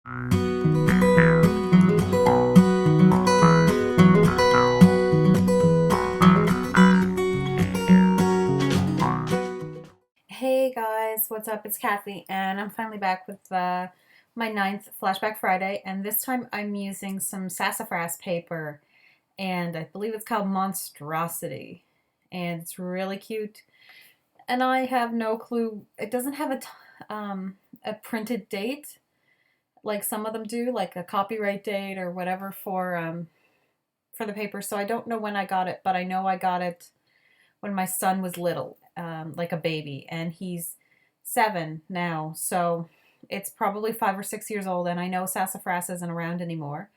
Hey guys, what's up? It's Kathy, and I'm finally back with my ninth Flashback Friday, and this time I'm using some sassafras paper, and I believe it's called Monstrosity, and it's really cute. And I have no clue. It doesn't have a printed date like some of them do, like a copyright date or whatever for the paper. So I don't know when I got it, but I know I got it when my son was little, like a baby, and he's 7 now. So it's probably 5 or 6 years old, and I know sassafras isn't around anymore.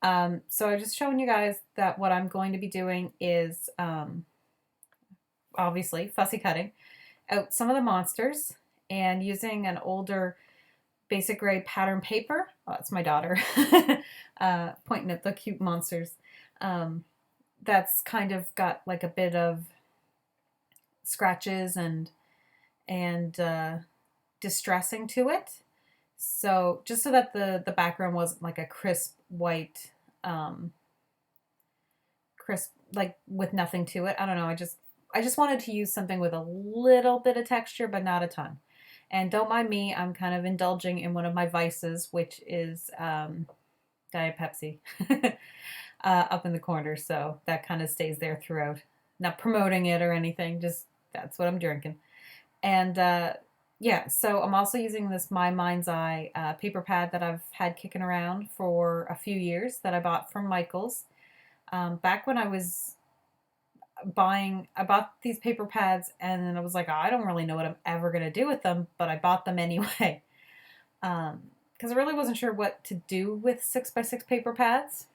So I'm just showing you guys that what I'm going to be doing is obviously fussy cutting out some of the monsters and using an older basic gray pattern paper. Oh, that's my daughter pointing at the cute monsters. That's kind of got like a bit of scratches and distressing to it. So just so that the background wasn't like a crisp white, crisp, like with nothing to it. I don't know. I just wanted to use something with a little bit of texture, but not a ton. And don't mind me, I'm kind of indulging in one of my vices, which is Diet Pepsi up in the corner. So that kind of stays there throughout. Not promoting it or anything, just that's what I'm drinking. And yeah, so I'm also using this My Mind's Eye paper pad that I've had kicking around for a few years that I bought from Michael's. Back when I was I bought these paper pads and then I was like, oh, I don't really know what I'm ever going to do with them, but I bought them anyway. Because I really wasn't sure what to do with 6x6 paper pads.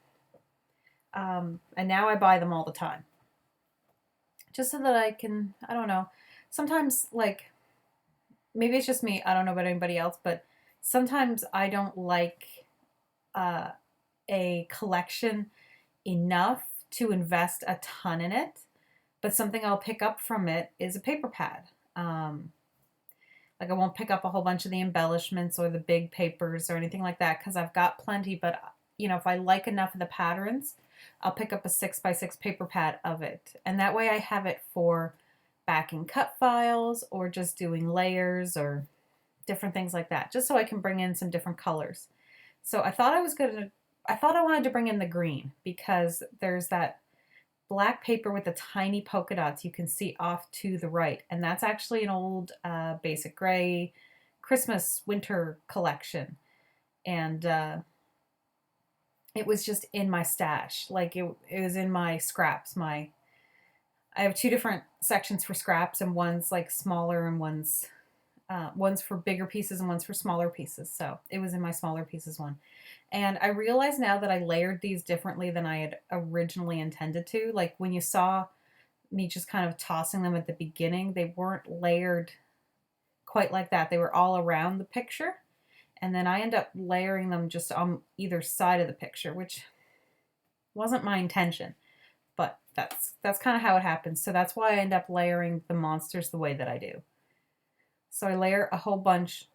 And now I buy them all the time. Just so that I can, I don't know, sometimes like maybe it's just me. I don't know about anybody else, but sometimes I don't like uh, a collection enough to invest a ton in it. But something I'll pick up from it is a paper pad. Like I won't pick up a whole bunch of the embellishments or the big papers or anything like that because I've got plenty. But you know, if I like enough of the patterns, I'll pick up a 6x6 paper pad of it, and that way I have it for backing cut files or just doing layers or different things like that, just so I can bring in some different colors. So I thought I wanted to bring in the green because there's that black paper with the tiny polka dots you can see off to the right, and that's actually an old basic gray Christmas winter collection, and it was just in my stash, like it was in my scraps. I have two different sections for scraps, and one's like smaller and one's for bigger pieces and one's for smaller pieces. So it was in my smaller pieces one. And I realize now that I layered these differently than I had originally intended to. Like when you saw me just kind of tossing them at the beginning, they weren't layered quite like that. They were all around the picture. And then I end up layering them just on either side of the picture, which wasn't my intention. But that's kind of how it happens. So that's why I end up layering the monsters the way that I do. So I layer a whole bunch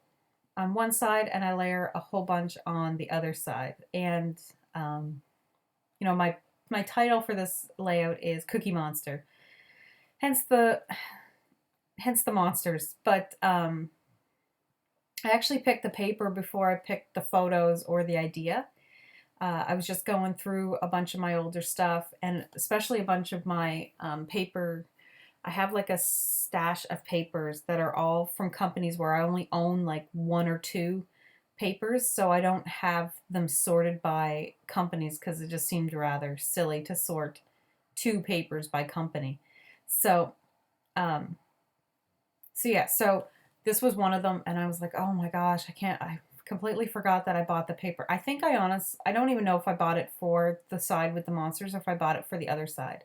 on one side and I layer a whole bunch on the other side. And you know, my title for this layout is Cookie Monster. Hence the monsters. But I actually picked the paper before I picked the photos or the idea. I was just going through a bunch of my older stuff, and especially a bunch of my paper. I have like a stash of papers that are all from companies where I only own like one or two papers, so I don't have them sorted by companies because it just seemed rather silly to sort two papers by company. So, um, so this was one of them, and I was like, oh my gosh, I completely forgot that I bought the paper. I don't even know if I bought it for the side with the monsters or if I bought it for the other side.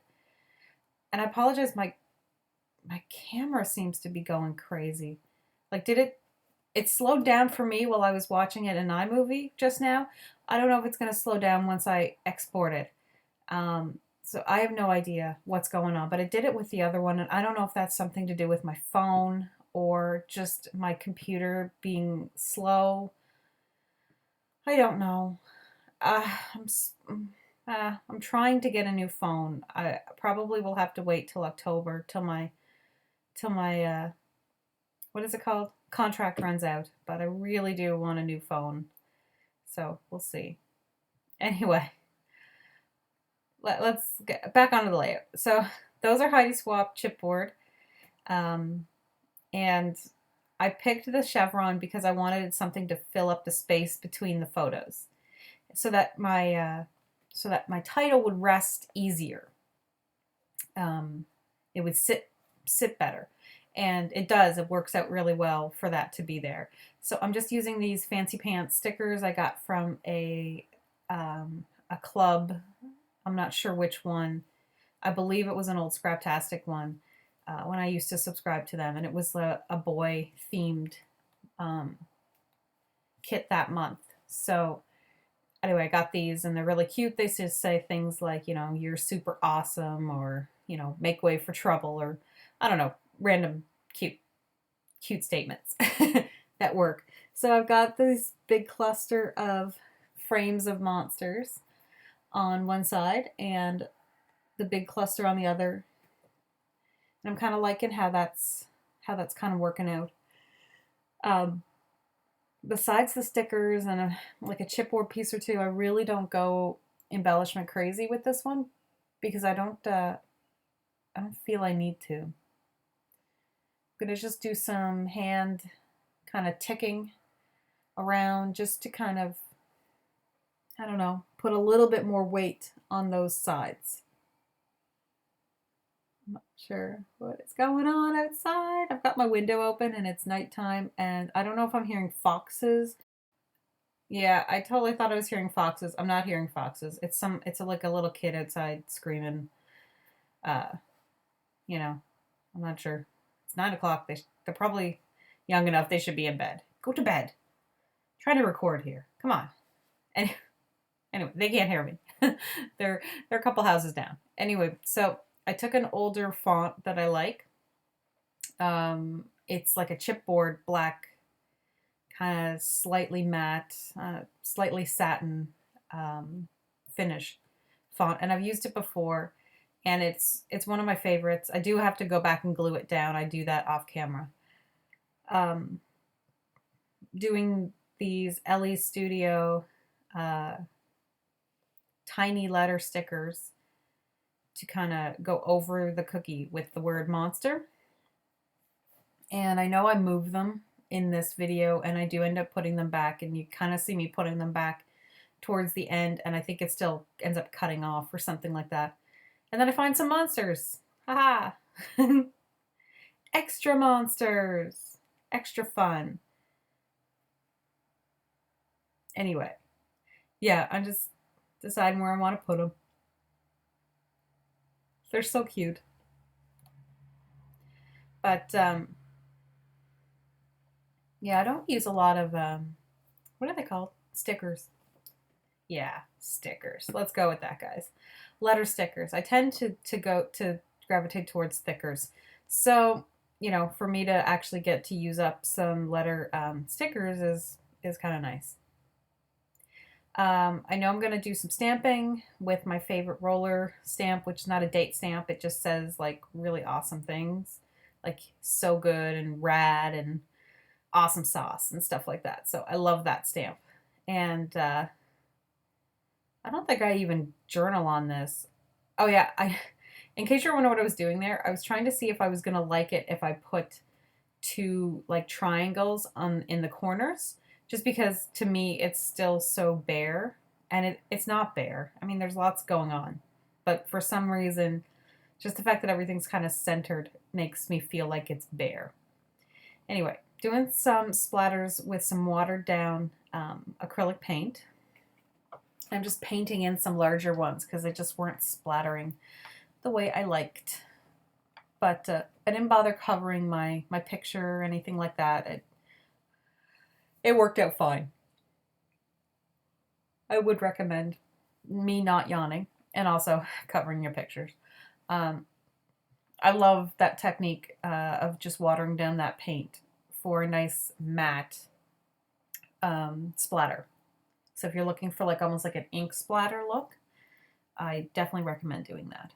And I apologize, my camera seems to be going crazy. Like, it slowed down for me while I was watching it in iMovie just now. I don't know if it's going to slow down once I export it. So I have no idea what's going on, but it did it with the other one, and I don't know if that's something to do with my phone or just my computer being slow. I don't know. Uh, I'm I'm trying to get a new phone. I probably will have to wait till October till my what is it called? Contract runs out. But I really do want a new phone. So we'll see. Anyway, let's get back onto the layout. So those are Heidi Swap chipboard. Um, and I picked the chevron because I wanted something to fill up the space between the photos, so that my title would rest easier. It would sit better, and it does. It works out really well for that to be there. So I'm just using these fancy pants stickers I got from a club. I'm not sure which one. I believe it was an old Scraptastic one when I used to subscribe to them, and it was a boy themed um, kit that month. So anyway, I got these and they're really cute. They just say things like, you're super awesome, or, make way for trouble, or I don't know, random cute statements that work. So I've got this big cluster of frames of monsters on one side and the big cluster on the other. And I'm kind of liking how that's kind of working out. Um, Besides the stickers and like a chipboard piece or two, I really don't go embellishment crazy with this one because I don't feel I need to. I'm gonna just do some hand kind of ticking around just to kind of, I don't know, put a little bit more weight on those sides. I'm not sure what is going on outside. I've got my window open and it's nighttime, and I don't know if I'm hearing foxes. Yeah, I totally thought I was hearing foxes. I'm not hearing foxes. Like a little kid outside screaming. Uh, I'm not sure. It's 9 o'clock. They're probably young enough. They should be in bed. Go to bed. Try to record here. Come on. And anyway, they can't hear me. they're a couple houses down. Anyway, so I took an older font that I like. It's like a chipboard black, kind of slightly matte, slightly satin finish font, and I've used it before, and it's one of my favorites. I do have to go back and glue it down. I do that off camera. Um, Doing these Ellie Studio uh, tiny letter stickers to kind of go over the cookie with the word monster. And I know I move them in this video, and I do end up putting them back, and you kind of see me putting them back towards the end, and I think it still ends up cutting off or something like that. And then I find some monsters. Haha. Extra monsters. Extra fun. Anyway, yeah, I'm just deciding where I want to put them. They're so cute. But yeah, I don't use a lot of what are they called? Stickers. Yeah, stickers. Let's go with that, guys. Letter stickers. I tend to gravitate towards stickers. So, for me to actually get to use up some letter stickers is kind of nice. I know I'm going to do some stamping with my favorite roller stamp, which is not a date stamp. It just says like really awesome things, like so good and rad and awesome sauce and stuff like that. So I love that stamp. And I don't think I even journal on this. Oh yeah, in case you're wondering what I was doing there, I was trying to see if I was gonna like it if I put two like triangles in the corners, just because to me it's still so bare, and it's not bare. I mean, there's lots going on, but for some reason, just the fact that everything's kind of centered makes me feel like it's bare. Anyway, doing some splatters with some watered down acrylic paint. I'm just painting in some larger ones because they just weren't splattering the way I liked. But I didn't bother covering my picture or anything like that. It worked out fine. I would recommend me not yawning and also covering your pictures. I love that technique of just watering down that paint for a nice matte splatter. So if you're looking for like almost like an ink splatter look, I definitely recommend doing that.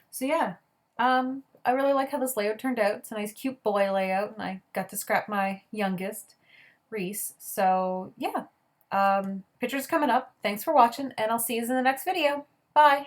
So yeah, I really like how this layout turned out. It's a nice cute boy layout, and I got to scrap my youngest, Reese. So yeah, pictures coming up. Thanks for watching, and I'll see you in the next video. Bye!